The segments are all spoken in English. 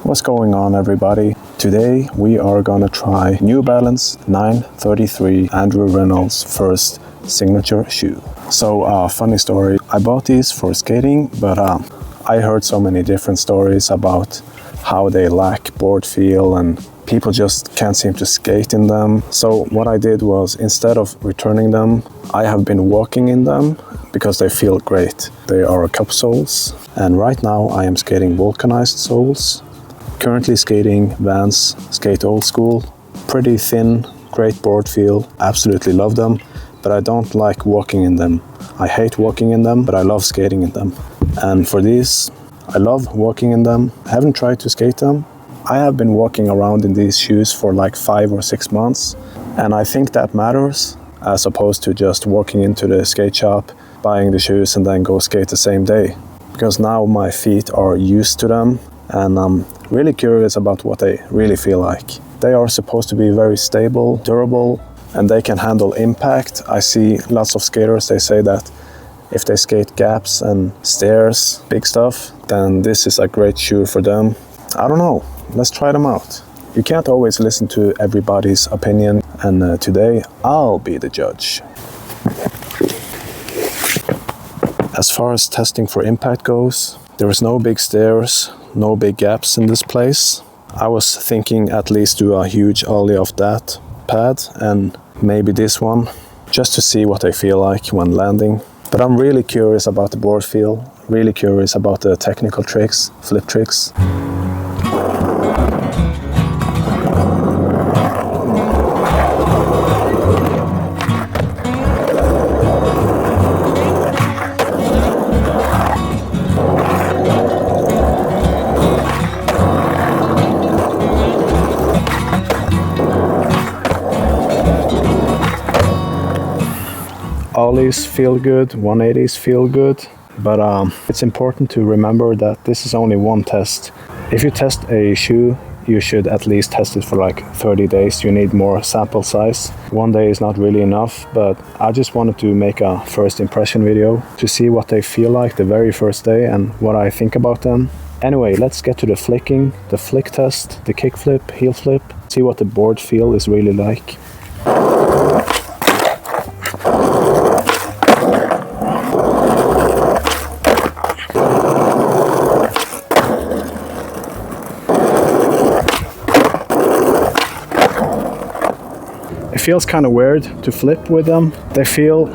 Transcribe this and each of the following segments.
What's going on, everybody? Today we are gonna try New Balance 933 Andrew Reynolds' first signature shoe. So funny story, I bought these for skating, but I heard so many different stories about how they lack board feel and people just can't seem to skate in them. So what I did was, instead of returning them, I have been walking in them because they feel great. They are cup soles, and right now I am skating vulcanized soles. Currently skating Vans Skate Old School. Pretty thin, great board feel, absolutely love them, but I don't like walking in them. I hate walking in them, but I love skating in them. And for these, I love walking in them. I haven't tried to skate them. I have been walking around in these shoes for like 5 or 6 months, and I think that matters, as opposed to just walking into the skate shop, buying the shoes and then go skate the same day. Because now my feet are used to them, and I'm really curious about what they really feel like. They are supposed to be very stable, durable, and they can handle impact. I see lots of skaters, they say that if they skate gaps and stairs, big stuff, then this is a great shoe for them. I don't know, let's try them out. You can't always listen to everybody's opinion, and today I'll be the judge. As far as testing for impact goes, there is no big stairs, no big gaps in this place. I was thinking at least do a huge ollie off that pad and maybe this one, just to see what they feel like when landing. But I'm really curious about the board feel, really curious about the technical tricks, flip tricks. Ollies feel good, 180s feel good, but it's important to remember that this is only one test. If you test a shoe, you should at least test it for like 30 days. You need more sample size. One day is not really enough, but I just wanted to make a first impression video to see what they feel like the very first day and what I think about them. Anyway, let's get to the flicking, the flick test, the kick flip, heel flip, see what the board feel is really like. It feels kind of weird to flip with them. They feel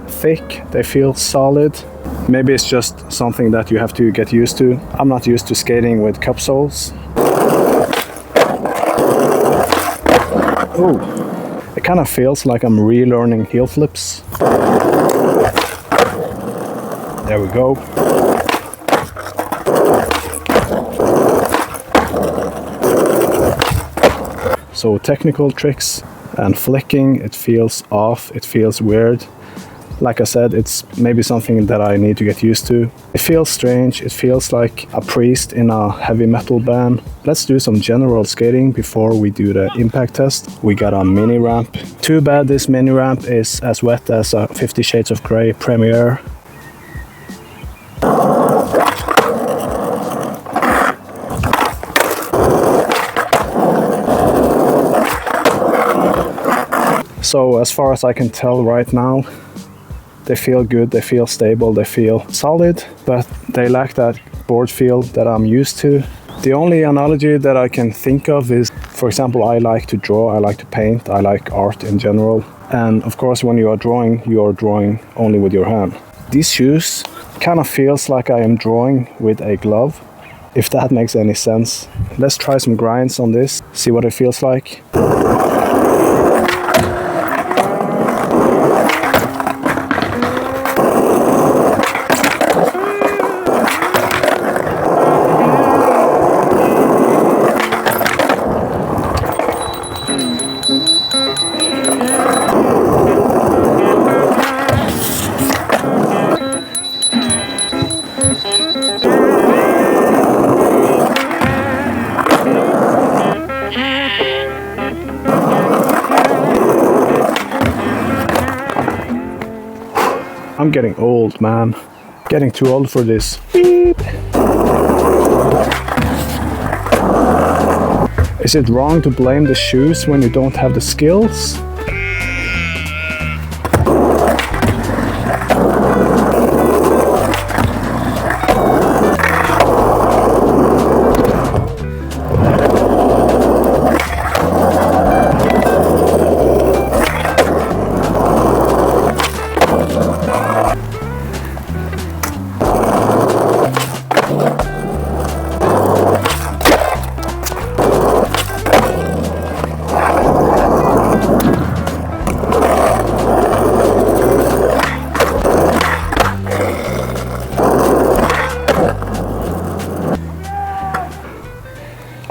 thick, they feel solid. Maybe it's just something that you have to get used to. I'm not used to skating with cup soles. Oh, it kind of feels like I'm relearning heel flips. There we go. So technical tricks and flicking, it feels off, it feels weird. Like I said, it's maybe something that I need to get used to. It feels strange, it feels like a priest in a heavy metal band. Let's do some general skating before we do the impact test. We got a mini ramp. Too bad this mini ramp is as wet as a 50 Shades of Grey premiere. So as far as I can tell right now, they feel good, they feel stable, they feel solid, but they lack that board feel that I'm used to. The only analogy that I can think of is, for example, I like to draw, I like to paint, I like art in general. And of course, when you are drawing only with your hand. These shoes kind of feels like I am drawing with a glove, if that makes any sense. Let's try some grinds on this, see what it feels like. I'm getting old, man. Getting too old for this. Beep. Is it wrong to blame the shoes when you don't have the skills?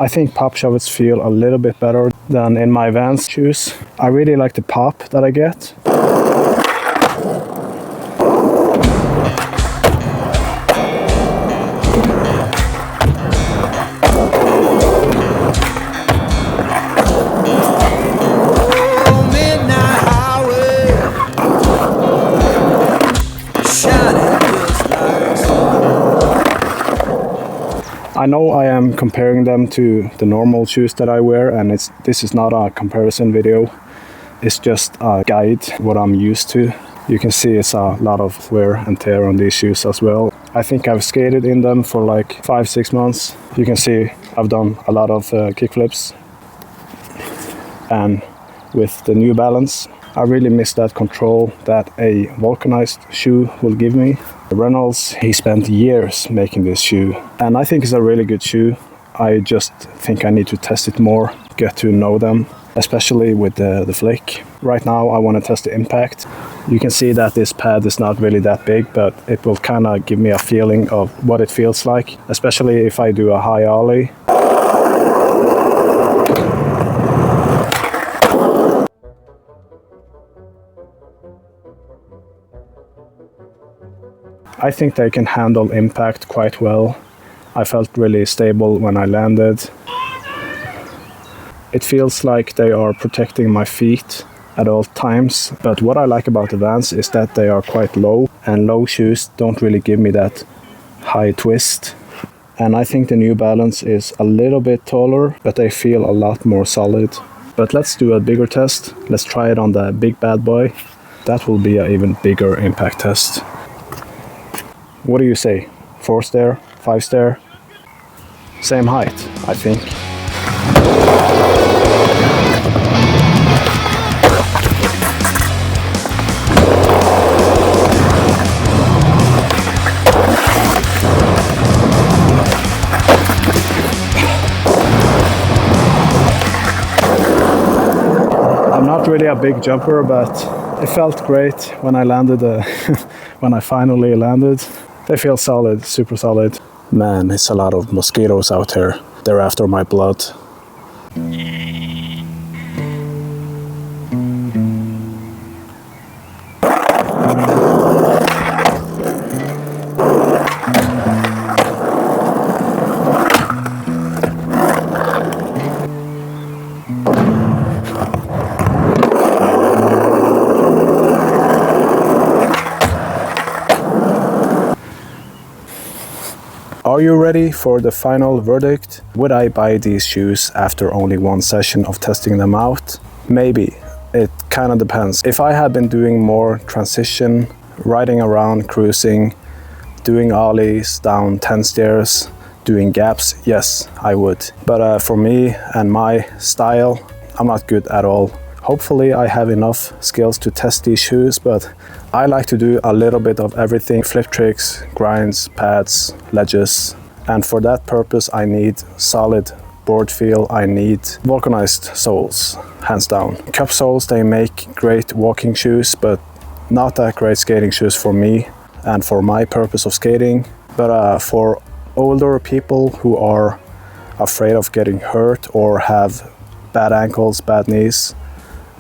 I think pop shovels feel a little bit better than in my Vans shoes. I really like the pop that I get. I know I am comparing them to the normal shoes that I wear, and this is not a comparison video. It's just a guide, what I'm used to. You can see it's a lot of wear and tear on these shoes as well. I think I've skated in them for like 5-6 months. You can see I've done a lot of kickflips. And with the New Balance, I really miss that control that a vulcanized shoe will give me. Reynolds, he spent years making this shoe, and I think it's a really good shoe. I just think I need to test it more, get to know them, especially with the flick. Right now I want to test the impact. You can see that this pad is not really that big, but it will kind of give me a feeling of what it feels like, especially if I do a high ollie. I think they can handle impact quite well. I felt really stable when I landed. It feels like they are protecting my feet at all times, but what I like about the Vans is that they are quite low, and low shoes don't really give me that high twist. And I think the New Balance is a little bit taller, but they feel a lot more solid. But let's do a bigger test. Let's try it on the big bad boy. That will be an even bigger impact test. What do you say? 4 stair? 5 stair? Same height, I think. I'm not really a big jumper, but it felt great when I landed, when I finally landed. They feel solid, super solid. Man, it's a lot of mosquitoes out here. They're after my blood. Are you ready for the final verdict? Would I buy these shoes after only one session of testing them out? Maybe. It kind of depends. If I had been doing more transition, riding around, cruising, doing ollies down 10 stairs, doing gaps, yes, I would. But for me and my style, I'm not good at all. Hopefully I have enough skills to test these shoes, but I like to do a little bit of everything. Flip tricks, grinds, pads, ledges. And for that purpose I need solid board feel. I need vulcanized soles, hands down. Cup soles, they make great walking shoes, but not that great skating shoes for me and for my purpose of skating. But for older people who are afraid of getting hurt or have bad ankles, bad knees,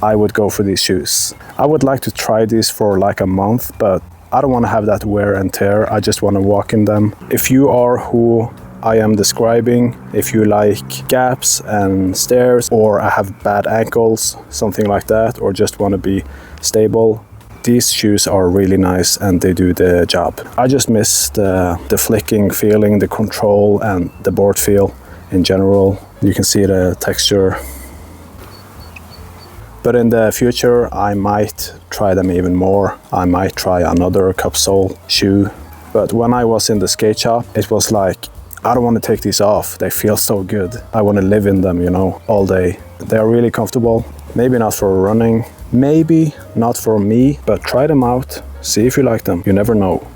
I would go for these shoes. I would like to try these for like a month, but I don't want to have that wear and tear. I just want to walk in them. If you are who I am describing, if you like gaps and stairs, or I have bad ankles, something like that, or just want to be stable, these shoes are really nice and they do the job. I just miss the flicking feeling, the control and the board feel. in general. You can see the texture. But in the future, I might try them even more. I might try another cup sole shoe. But when I was in the skate shop, it was like, I don't want to take these off. They feel so good. I want to live in them, you know, all day. They are really comfortable. Maybe not for running, maybe not for me, but try them out. See if you like them. You never know.